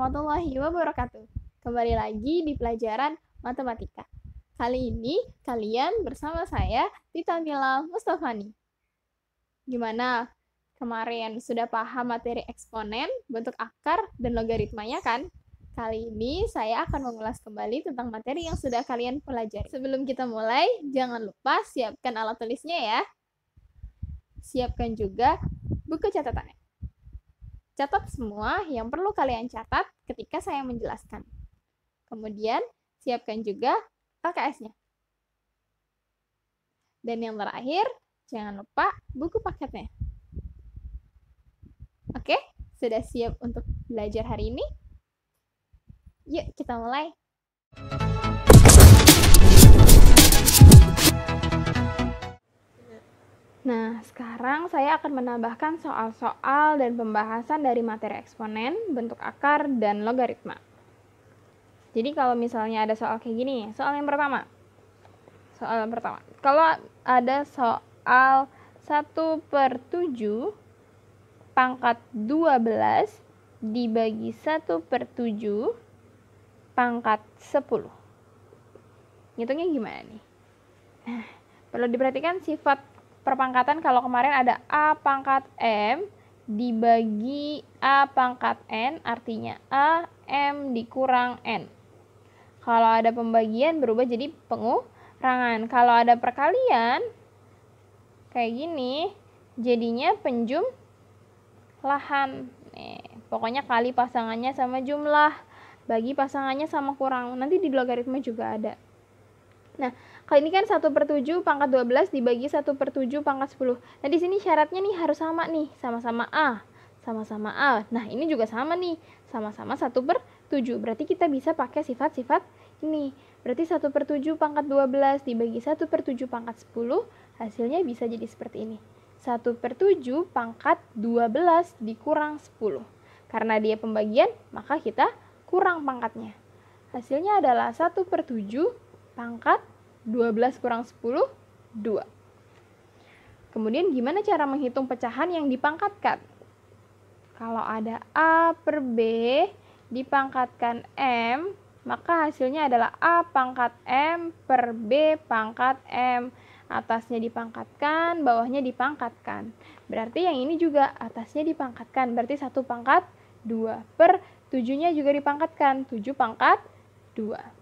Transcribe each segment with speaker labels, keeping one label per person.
Speaker 1: warahmatullahi wabarakatuh. Kembali lagi di pelajaran matematika. Kali ini kalian bersama saya Tita Mila Mustafani. Gimana? Kemarin sudah paham materi eksponen, bentuk akar, dan logaritmanya kan? Kali ini saya akan mengulas kembali tentang materi yang sudah kalian pelajari. Sebelum kita mulai, jangan lupa siapkan alat tulisnya ya. Siapkan juga buku catatannya. Catat semua yang perlu kalian catat ketika saya menjelaskan. Kemudian, siapkan juga LKS-nya. Dan yang terakhir, jangan lupa buku paketnya. Oke, sudah siap untuk belajar hari ini? Yuk, kita mulai. Nah, sekarang saya akan menambahkan soal-soal dan pembahasan dari materi eksponen, bentuk akar, dan logaritma. Jadi kalau misalnya ada soal kayak gini, soal yang pertama. Kalau ada soal 1/7 pangkat 12 dibagi 1/7 pangkat 10. Ngitungnya gimana nih? Nah, perlu diperhatikan sifat perpangkatan. Kalau kemarin ada A pangkat M dibagi A pangkat N, artinya A M dikurang N. Kalau ada pembagian berubah jadi pengurangan. Kalau ada perkalian kayak gini, jadinya penjumlahan. Pokoknya kali pasangannya sama jumlah, bagi pasangannya sama kurang. Nanti di logaritma juga ada. Nah, kali ini kan 1/7 pangkat 12 dibagi 1/7 pangkat 10. Nah, di sini syaratnya nih harus sama nih, sama-sama A. Sama-sama A. Nah, ini juga sama nih, sama-sama 1/7. Berarti kita bisa pakai sifat-sifat ini. Berarti 1/7 pangkat 12 dibagi 1/7 pangkat 10, hasilnya bisa jadi seperti ini. 1/7 pangkat 12 dikurang 10. Karena dia pembagian, maka kita kurang pangkatnya. Hasilnya adalah 1/7 pangkat 12 kurang 10, 2. Kemudian gimana cara menghitung pecahan yang dipangkatkan? Kalau ada A per B dipangkatkan M, maka hasilnya adalah A pangkat M per B pangkat M. Atasnya dipangkatkan, bawahnya dipangkatkan. Berarti yang ini juga atasnya dipangkatkan, berarti 1 pangkat 2. Per 7-nya juga dipangkatkan, 7 pangkat 2.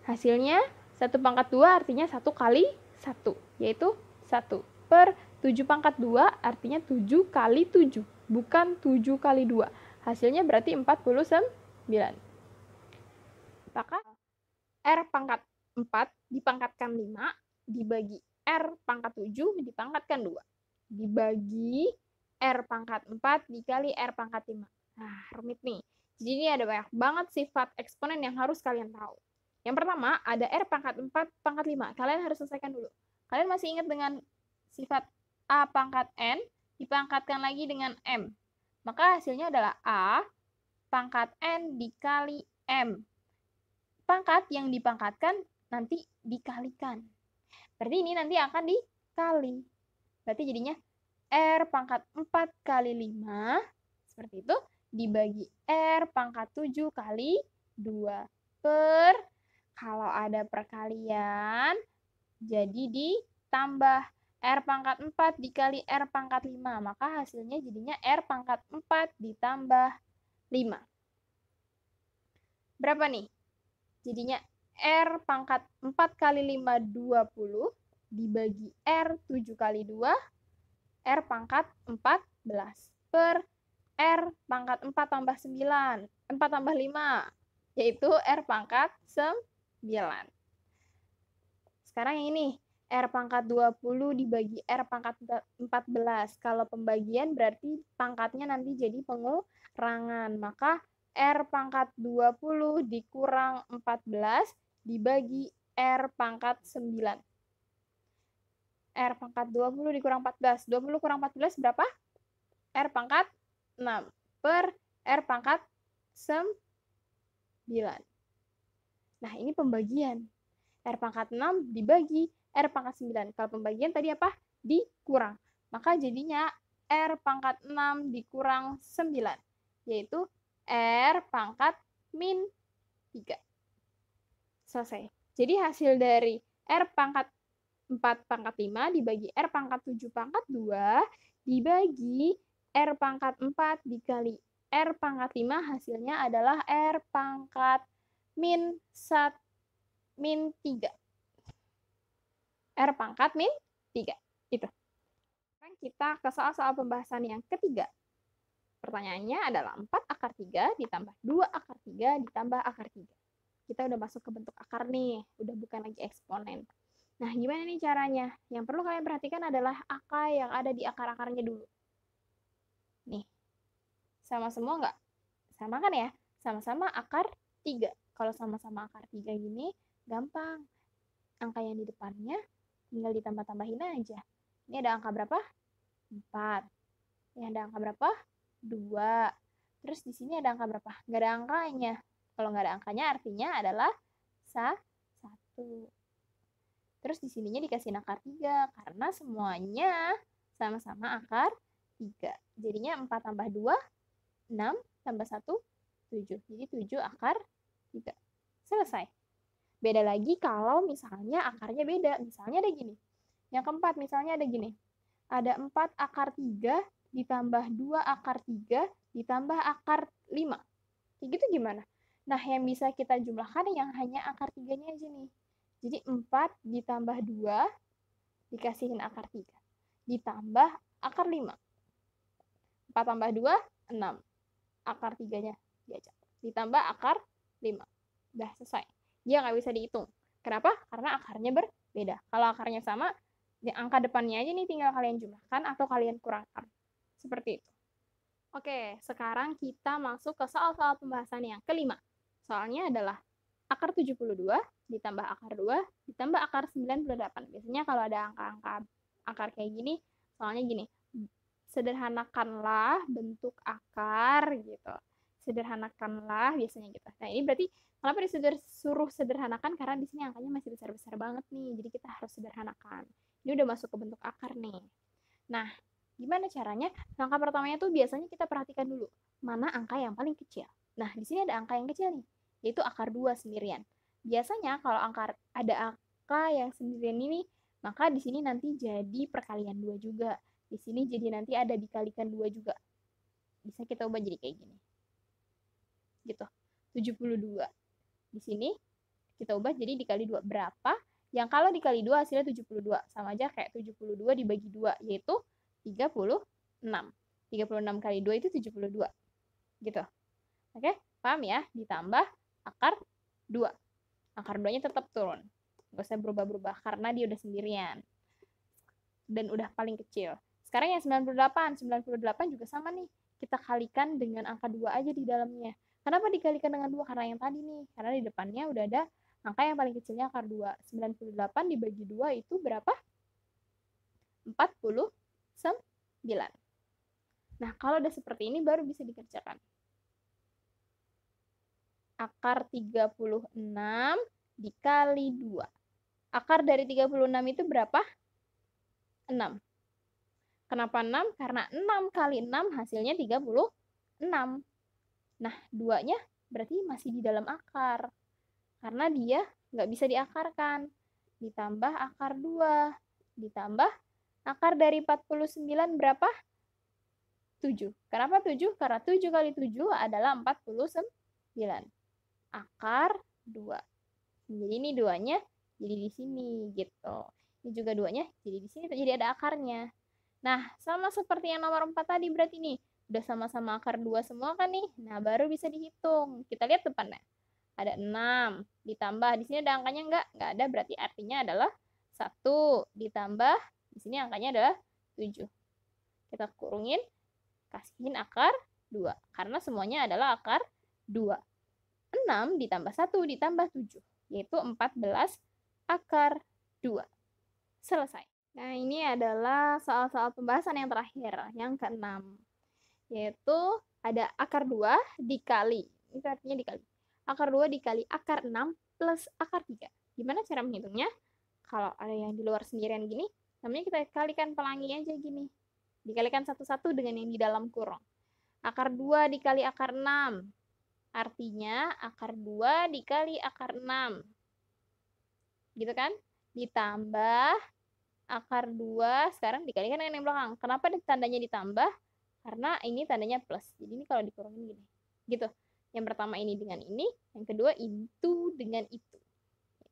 Speaker 1: Hasilnya 1 pangkat 2 artinya 1 kali 1, yaitu 1. Per 7 pangkat 2 artinya 7 kali 7, bukan 7 kali 2. Hasilnya berarti 49. Maka R pangkat 4 dipangkatkan 5, dibagi R pangkat 7 dipangkatkan 2. Dibagi R pangkat 4 dikali R pangkat 5. Nah, rumit nih. Jadi ini ada banyak banget sifat eksponen yang harus kalian tahu. Yang pertama, ada R pangkat 4 pangkat 5. Kalian harus selesaikan dulu. Kalian masih ingat dengan sifat A pangkat N dipangkatkan lagi dengan M. Maka hasilnya adalah A pangkat N dikali M. Pangkat yang dipangkatkan nanti dikalikan. Berarti ini nanti akan dikali. Berarti jadinya R pangkat 4 kali 5, seperti itu, dibagi R pangkat 7 kali 2 per, kalau ada perkalian, jadi ditambah R pangkat 4 dikali R pangkat 5. Maka hasilnya jadinya R pangkat 4 ditambah 5. Berapa nih? Jadinya R pangkat 4 kali 5, 20, dibagi R 7 kali 2, R pangkat 14, per R pangkat 4 tambah 9, 4 tambah 5, yaitu R pangkat 9. Sekarang yang ini, R pangkat 20 dibagi R pangkat 14. Kalau pembagian berarti pangkatnya nanti jadi pengurangan. Maka R pangkat 20 dikurang 14 dibagi R pangkat 9. R pangkat 20 dikurang 14. 20 kurang 14 berapa? R pangkat 6 per R pangkat 9. Nah, ini pembagian. R pangkat 6 dibagi R pangkat 9. Kalau pembagian tadi apa? Dikurang. Maka jadinya R pangkat 6 dikurang 9, yaitu R pangkat min 3. Selesai. Jadi hasil dari R pangkat 4 pangkat 5 dibagi R pangkat 7 pangkat 2 dibagi R pangkat 4 dikali R pangkat 5 hasilnya adalah R pangkat min 3. R pangkat min 3. Itu. Sekarang kita ke soal-soal pembahasan yang ketiga. Pertanyaannya adalah 4 akar 3 ditambah 2 akar 3 ditambah akar 3. Kita udah masuk ke bentuk akar nih, udah bukan lagi eksponen. Nah, gimana nih caranya? Yang perlu kalian perhatikan adalah angka yang ada di akar-akarnya dulu. Nih, sama semua nggak? Sama kan ya? Sama-sama akar 3. Kalau sama-sama akar 3 gini, gampang. Angka yang di depannya tinggal ditambah-tambahin aja. Ini ada angka berapa? 4. Ini ada angka berapa? 2. Terus di sini ada angka berapa? Nggak ada angkanya. Kalau nggak ada angkanya artinya adalah 1. Terus di sininya dikasih akar 3 karena semuanya sama-sama akar 3. Jadinya 4 tambah 2, 6 tambah 1, 7. Jadi 7 akar 3. Selesai. Beda lagi kalau misalnya akarnya beda. Misalnya ada gini. Yang keempat misalnya ada gini. Ada 4 akar 3 ditambah 2 akar 3 ditambah akar 5. Kayak gitu gimana? Nah, yang bisa kita jumlahkan yang hanya akar 3-nya aja nih. Jadi 4 ditambah 2 dikasihin akar 3. Ditambah akar 5. 4 tambah 2, 6. Akar 3-nya diajak. Ditambah akar 5. Udah selesai. Dia nggak bisa dihitung. Kenapa? Karena akarnya berbeda. Kalau akarnya sama, angka depannya aja nih tinggal kalian jumlahkan atau kalian kurangkan. Seperti itu. Oke, sekarang kita masuk ke soal-soal pembahasan yang kelima. Soalnya adalah akar 72 ditambah akar 2 ditambah akar 98. Biasanya kalau ada angka-angka akar kayak gini, soalnya gini, sederhanakanlah bentuk akar gitu. Sederhanakanlah biasanya gitu. Nah, ini berarti kenapa disuruh sederhanakan? Karena di sini angkanya masih besar-besar banget nih. Jadi kita harus sederhanakan. Ini udah masuk ke bentuk akar nih. Nah, gimana caranya? Langkah pertamanya tuh biasanya kita perhatikan dulu mana angka yang paling kecil. Nah, di sini ada angka yang kecil nih, yaitu akar 2 sendirian. Biasanya kalau ada angka yang sendirian ini, maka di sini nanti jadi perkalian 2 juga. Di sini jadi nanti ada dikalikan 2 juga. Bisa kita ubah jadi kayak gini. Gitu. 72. Di sini kita ubah jadi dikali 2. Berapa? Yang kalau dikali 2 hasilnya 72. Sama aja kayak 72 dibagi 2, yaitu 36. 36 kali 2 itu 72. Gitu. Oke, paham ya? Ditambah akar 2. Akar 2-nya tetap turun. Nggak usah berubah-berubah karena dia udah sendirian. Dan udah paling kecil. Sekarang yang 98. 98 juga sama nih. Kita kalikan dengan angka 2 aja di dalamnya. Kenapa dikalikan dengan 2? Karena yang tadi nih. Karena di depannya udah ada angka yang paling kecilnya akar 2. 98 dibagi 2 itu berapa? 49. Nah, kalau udah seperti ini baru bisa dikerjakan. Akar 36 dikali 2. Akar dari 36 itu berapa? 6. Kenapa 6? Karena 6 kali 6 hasilnya 36. Nah, 2-nya berarti masih di dalam akar. Karena dia nggak bisa diakarkan. Ditambah akar 2. Ditambah akar dari 49 berapa? 7. Kenapa 7? Karena 7 kali 7 adalah 49. Akar 2. Jadi ini 2-nya jadi di sini gitu. Ini juga 2-nya jadi di sini, jadi ada akarnya. Nah, sama seperti yang nomor 4 tadi berarti nih. Udah sama-sama akar 2 semua kan nih. Nah, baru bisa dihitung. Kita lihat depannya. Ada 6. Ditambah, di sini ada angkanya enggak? Enggak ada, berarti artinya adalah 1. Ditambah, di sini angkanya adalah 7. Kita kurungin, kasihin akar 2. Karena semuanya adalah akar 2. 6 ditambah 1 ditambah 7. Yaitu 14 akar 2. Selesai. Nah, ini adalah soal-soal pembahasan yang terakhir, yang ke-6. Yaitu ada akar 2 dikali. Ini artinya dikali. Akar 2 dikali akar 6 plus akar 3. Gimana cara menghitungnya? Kalau ada yang di luar sendirian gini, namanya kita kalikan pelangi aja gini. Dikalikan satu-satu dengan yang di dalam kurung. Akar 2 dikali akar 6. Artinya akar 2 dikali akar 6. Gitu kan? Ditambah akar 2, sekarang dikalikan dengan yang belakang. Kenapa tandanya ditambah? Karena ini tandanya plus. Jadi ini kalau dikurangin gini. Gitu. Yang pertama ini dengan ini, yang kedua itu dengan itu.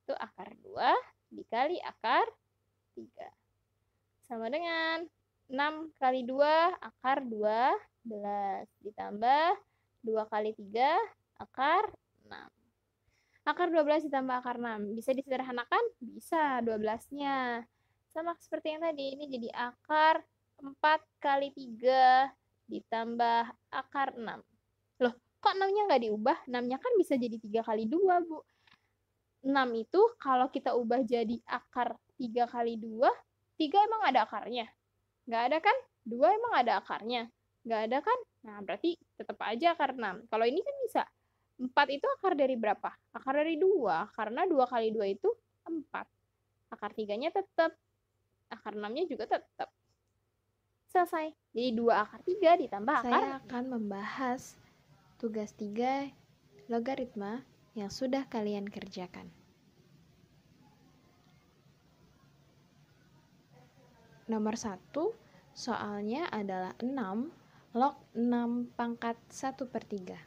Speaker 1: Itu akar 2 dikali akar 3. Sama dengan 6 kali 2 akar 12. Ditambah 2 kali 3 akar 6. Akar 12 ditambah akar 6. Bisa disederhanakan? Bisa 12-nya. Sama seperti yang tadi. Ini jadi akar 4 kali 3 ditambah akar 6. Loh, kok 6-nya nggak diubah? 6-nya kan bisa jadi 3 kali 2, Bu. 6 itu kalau kita ubah jadi akar 3 kali 2, 3 emang ada akarnya? Nggak ada kan? 2 emang ada akarnya? Nggak ada kan? Nah, berarti tetap aja akar 6. Kalau ini kan bisa. 4 itu akar dari berapa? Akar dari 2. Karena 2 kali 2 itu 4. Akar 3-nya tetap. Akar 6-nya juga tetap. Selesai. Jadi 2 akar 3 ditambah akar.
Speaker 2: Saya akan membahas tugas 3 logaritma yang sudah kalian kerjakan. Nomor 1, soalnya adalah 6 log 6 pangkat 1/3.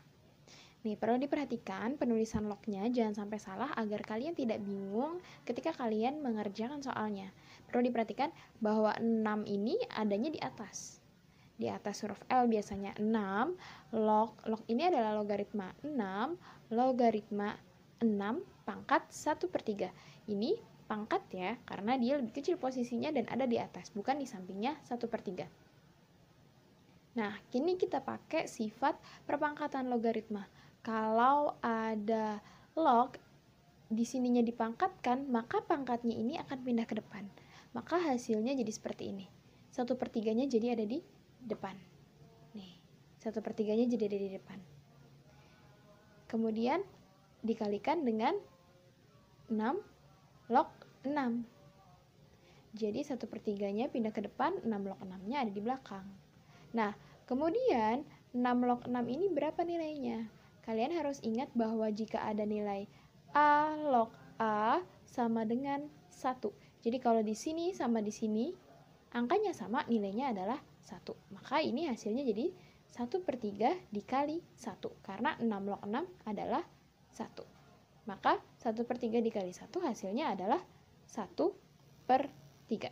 Speaker 2: Nih, perlu diperhatikan penulisan lognya jangan sampai salah agar kalian tidak bingung ketika kalian mengerjakan soalnya. Perlu diperhatikan bahwa 6 ini adanya di atas. Di atas huruf L biasanya 6, log ini adalah logaritma 6, logaritma 6 pangkat 1/3. Ini pangkat ya, karena dia lebih kecil posisinya dan ada di atas, bukan di sampingnya 1/3. Nah, kini kita pakai sifat perpangkatan logaritma. Kalau ada log di sininya dipangkatkan, maka pangkatnya ini akan pindah ke depan. Maka hasilnya jadi seperti ini. 1/3-nya jadi ada di depan. Nih, 1/3-nya jadi ada di depan. Kemudian dikalikan dengan 6 log 6. Jadi 1/3-nya pindah ke depan, 6 log 6-nya ada di belakang. Nah, kemudian 6 log 6 ini berapa nilainya? Kalian harus ingat bahwa jika ada nilai A log A sama dengan 1. Jadi kalau di sini sama di sini, angkanya sama, nilainya adalah 1. Maka ini hasilnya jadi 1/3 dikali 1. Karena 6 log 6 adalah 1. Maka 1/3 dikali 1 hasilnya adalah 1/3.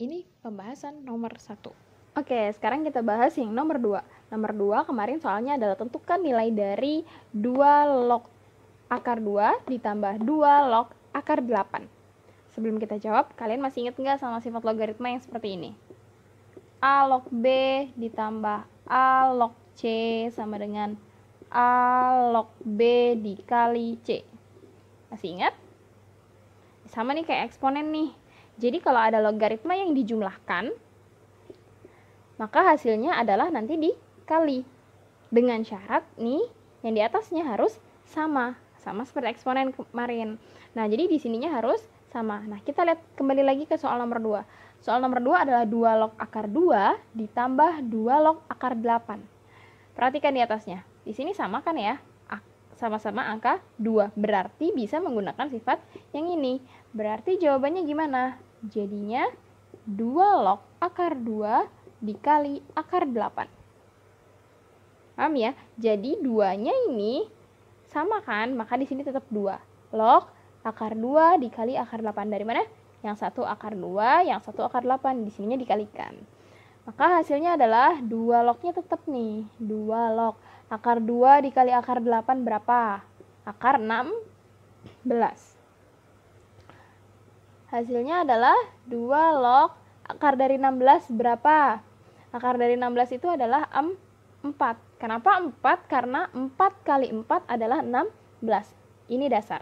Speaker 2: Ini pembahasan nomor 1.
Speaker 1: Oke, sekarang kita bahas yang nomor 2. Nomor 2 kemarin soalnya adalah tentukan nilai dari 2 log akar 2 ditambah 2 log akar 8. Sebelum kita jawab, kalian masih ingat nggak sama sifat logaritma yang seperti ini? A log B ditambah A log C sama dengan A log B dikali C. Masih ingat? Sama nih kayak eksponen nih. Jadi kalau ada logaritma yang dijumlahkan, maka hasilnya adalah nanti dikali. Dengan syarat nih, yang di atasnya harus sama. Sama seperti eksponen kemarin. Nah, jadi di sininya harus sama. Nah, kita lihat kembali lagi ke soal nomor 2. Soal nomor 2 adalah 2 log akar 2 ditambah 2 log akar 8. Perhatikan di atasnya. Di sini sama kan ya? Sama-sama angka 2. Berarti bisa menggunakan sifat yang ini. Berarti jawabannya gimana? Jadinya 2 log akar 2 dikali akar 8. Paham ya? Jadi 2-nya ini sama kan? Maka di sini tetap 2. Log akar 2 dikali akar 8. Dari mana? Yang satu akar 2, yang satu akar 8. Di sininya dikalikan. Maka hasilnya adalah 2 lognya tetap nih. 2 log. Akar 2 dikali akar 8 berapa? Akar 16. Hasilnya adalah 2 log. Akar dari 16 berapa? Akar dari 16 itu adalah 4. Kenapa 4? Karena 4 kali 4 adalah 16. Ini dasar.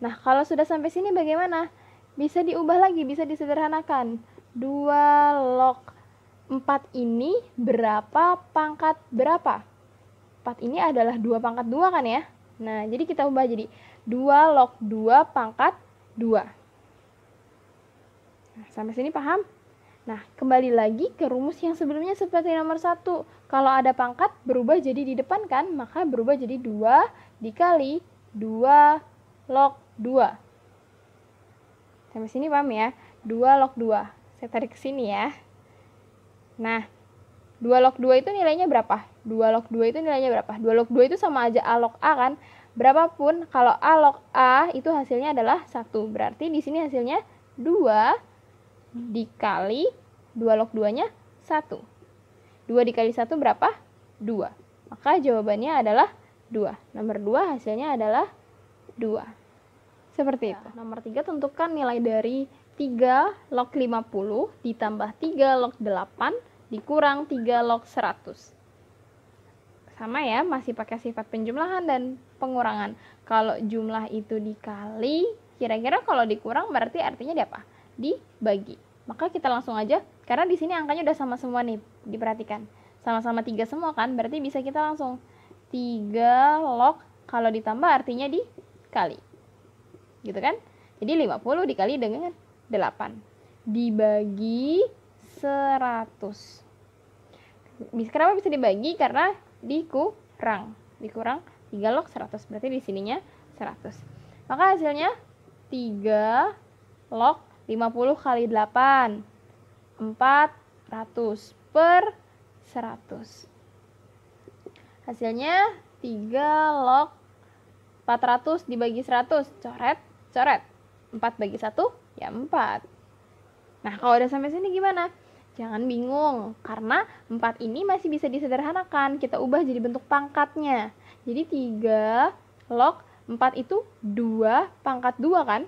Speaker 1: Nah, kalau sudah sampai sini bagaimana? Bisa diubah lagi, bisa disederhanakan. 2 log 4 ini berapa pangkat berapa? 4 ini adalah 2 pangkat 2 kan ya? Nah, jadi kita ubah jadi 2 log 2 pangkat 2. Nah, sampai sini paham? Nah, kembali lagi ke rumus yang sebelumnya seperti nomor 1. Kalau ada pangkat berubah jadi di depan kan, maka berubah jadi 2 dikali 2 log 2. Sampai sini paham ya? 2 log 2. Saya tarik ke sini ya. Nah, 2 log 2 itu nilainya berapa? 2 log 2 itu nilainya berapa? 2 log 2 itu sama aja A log A kan? Berapapun, kalau A log A itu hasilnya adalah 1. Berarti di sini hasilnya 2 dikali 2 log 2-nya 1. 2 dikali 1 berapa? 2. Maka jawabannya adalah 2. Nomor 2 hasilnya adalah 2. Seperti itu. Nomor 3, tentukan nilai dari 3 log 50 ditambah 3 log 8 dikurang 3 log 100. Sama ya, masih pakai sifat penjumlahan dan pengurangan. Kalau jumlah itu dikali, kira-kira kalau dikurang berarti artinya apa? Dibagi. Maka kita langsung aja, karena di sini angkanya udah sama semua nih, diperhatikan. Sama-sama 3 semua kan, berarti bisa kita langsung 3 log, kalau ditambah artinya dikali. Gitu kan? Jadi 50 dikali dengan 8. Dibagi 100. Kenapa bisa dibagi? Karena dikurang. Dikurang 3 log 100. Berarti di sininya 100. Maka hasilnya 3 log 50 kali 8, 400 per 100. Hasilnya 3 log 400 dibagi 100. Coret, coret. 4 bagi 1, ya 4. Nah, kalau udah sampai sini gimana? Jangan bingung, karena 4 ini masih bisa disederhanakan. Kita ubah jadi bentuk pangkatnya. Jadi 3 log 4 itu 2 pangkat 2 kan?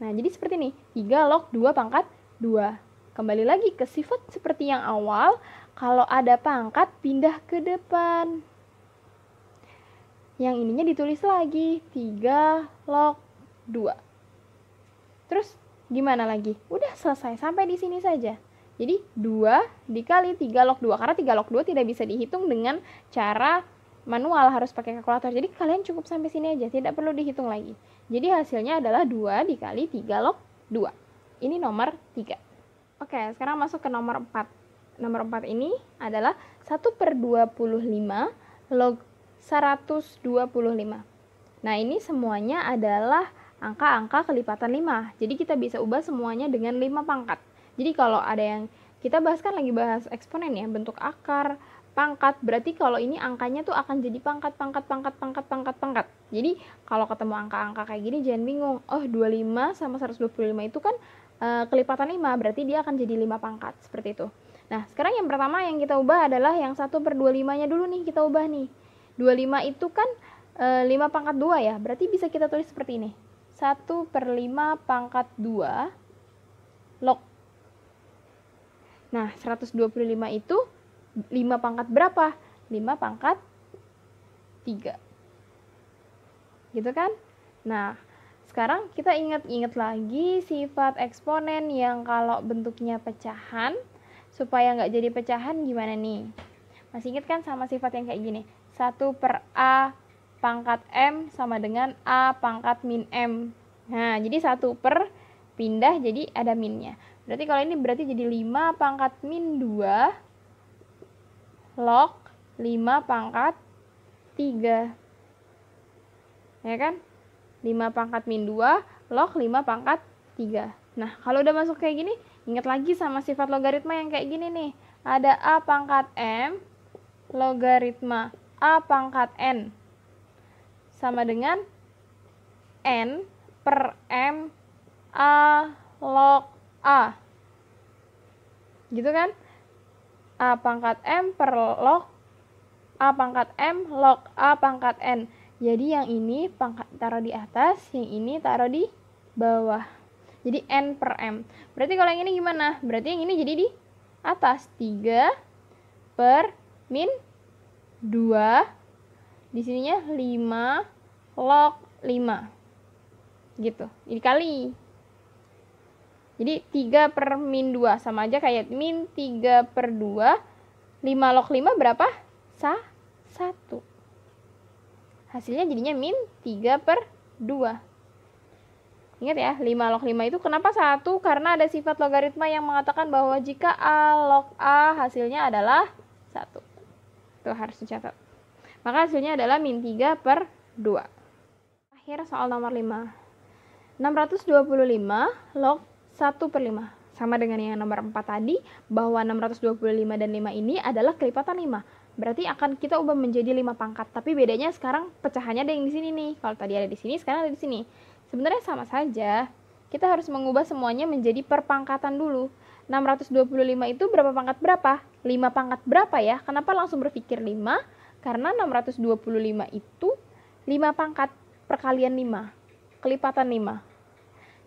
Speaker 1: Nah, jadi seperti ini, 3 log 2 pangkat 2. Kembali lagi ke sifat seperti yang awal, kalau ada pangkat pindah ke depan. Yang ininya ditulis lagi, 3 log 2. Terus gimana lagi? Udah selesai, sampai di sini saja. Jadi 2 dikali 3 log 2, karena 3 log 2 tidak bisa dihitung dengan cara manual, harus pakai kalkulator. Jadi kalian cukup sampai sini aja, tidak perlu dihitung lagi. Jadi hasilnya adalah 2 dikali 3 log 2. Ini nomor 3. Oke, sekarang masuk ke nomor 4. Nomor 4 ini adalah 1/25 log 125. Nah, ini semuanya adalah angka-angka kelipatan 5. Jadi kita bisa ubah semuanya dengan 5 pangkat. Jadi kalau ada yang kita bahas kan lagi bahas eksponen ya, bentuk akar, pangkat, berarti kalau ini angkanya tuh akan jadi pangkat. Jadi kalau ketemu angka-angka kayak gini jangan bingung. Oh, 25 sama 125 itu kan kelipatan 5, berarti dia akan jadi 5 pangkat, seperti itu. Nah, sekarang yang pertama yang kita ubah adalah yang 1/25-nya dulu nih, kita ubah nih. 25 itu kan 5 pangkat 2 ya, berarti bisa kita tulis seperti ini. 1/5 pangkat 2 log. Nah, 125 itu 5 pangkat berapa? 5 pangkat 3. Gitu kan? Nah, sekarang kita ingat-ingat lagi sifat eksponen yang kalau bentuknya pecahan. Supaya nggak jadi pecahan gimana nih? Masih ingat kan sama sifat yang kayak gini? 1/A pangkat M sama dengan A pangkat min M. Nah, jadi 1 per pindah jadi ada minnya. Berarti kalau ini berarti jadi 5 pangkat min 2 log 5 pangkat 3. Ya kan? 5 pangkat min 2 log 5 pangkat 3. Nah, kalau udah masuk kayak gini, ingat lagi sama sifat logaritma yang kayak gini nih. Ada A pangkat M logaritma A pangkat N sama dengan N per M A log A. Gitu kan? A pangkat M per log A pangkat M log A pangkat N. Jadi yang ini pangkat taruh di atas, yang ini taruh di bawah. Jadi N per M. Berarti kalau yang ini gimana? Berarti yang ini jadi di atas. 3 per min 2. Di sininya 5 log 5. Gitu. Ini kali. Jadi 3 per min 2. Sama aja kayak min 3 per 2. 5 log 5 berapa? 1. Hasilnya jadinya min 3 per 2. Ingat ya, 5 log 5 itu kenapa 1? Karena ada sifat logaritma yang mengatakan bahwa jika A log A hasilnya adalah 1. Itu harus dicatat. Maka hasilnya adalah min 3/2. Akhir soal nomor 5. 625 log 1/5. Sama dengan yang nomor 4 tadi, bahwa 625 dan 5 ini adalah kelipatan 5. Berarti akan kita ubah menjadi 5 pangkat. Tapi bedanya sekarang pecahannya ada yang di sini nih. Kalau tadi ada di sini, sekarang ada di sini. Sebenarnya sama saja. Kita harus mengubah semuanya menjadi perpangkatan dulu. 625 itu berapa pangkat berapa? 5 pangkat berapa ya? Kenapa langsung berpikir 5? Karena 625 itu 5 pangkat perkalian 5. Kelipatan 5.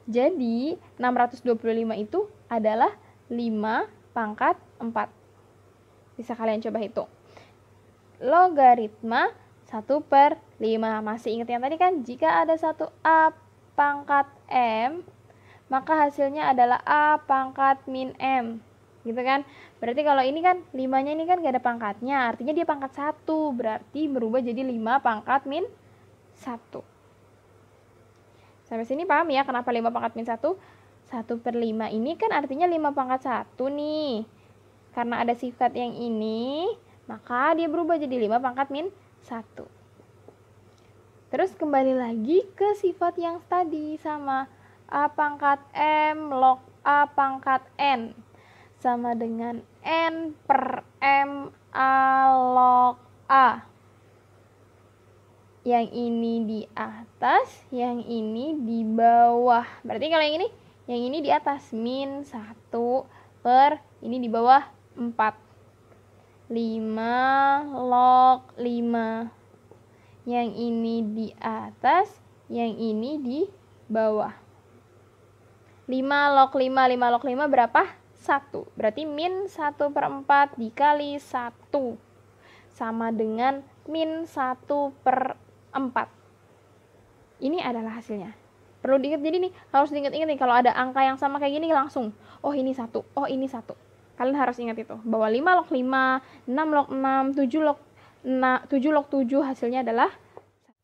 Speaker 1: Jadi 625 itu adalah 5 pangkat 4. Bisa kalian coba hitung. Logaritma 1/5. Masih ingat yang tadi kan? Jika ada 1 A pangkat M, maka hasilnya adalah A pangkat min M. Gitu kan? Berarti kalau ini kan 5-nya ini kan gak ada pangkatnya. Artinya dia pangkat 1. Berarti berubah jadi 5 pangkat min 1. Sampai sini paham ya kenapa 5 pangkat min 1? 1/5 ini kan artinya 5 pangkat 1 nih. Karena ada sifat yang ini, maka dia berubah jadi 5 pangkat min 1. Terus kembali lagi ke sifat yang tadi sama A pangkat M log A pangkat N. Sama dengan N per M A log A. Yang ini di atas, yang ini di bawah. Berarti kalau yang ini di atas min 1 per ini di bawah 4. 5 log 5. Yang ini di atas, yang ini di bawah. 5 log 5, 5 log 5 berapa? 1. Berarti min 1/4 dikali 1. Sama dengan min 1/4. Ini adalah hasilnya. Perlu diingat, jadi nih harus diingat-ingat nih kalau ada angka yang sama kayak gini langsung. Oh ini 1, oh ini 1. Kalian harus ingat itu. Bahwa 5 log 5, 6 log 6, 7 log 7 hasilnya adalah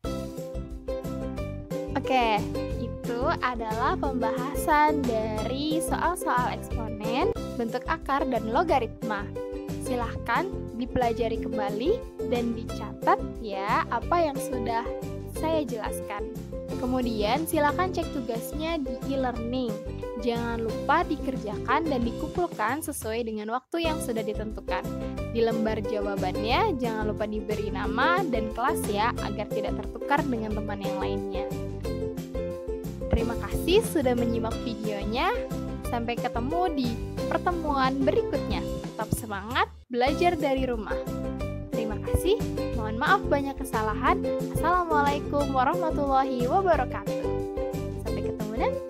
Speaker 1: 1. Oke, itu adalah pembahasan dari soal-soal eksponen, bentuk akar, dan logaritma. Silahkan dipelajari kembali dan dicatat ya apa yang sudah saya jelaskan. Kemudian silakan cek tugasnya di e-learning. Jangan lupa dikerjakan dan dikumpulkan sesuai dengan waktu yang sudah ditentukan. Di lembar jawabannya jangan lupa diberi nama dan kelas ya agar tidak tertukar dengan teman yang lainnya. Terima kasih sudah menyimak videonya. Sampai ketemu di pertemuan berikutnya. Tetap semangat belajar dari rumah. Terima kasih. Mohon maaf banyak kesalahan. Assalamualaikum warahmatullahi wabarakatuh. Sampai ketemu nanti.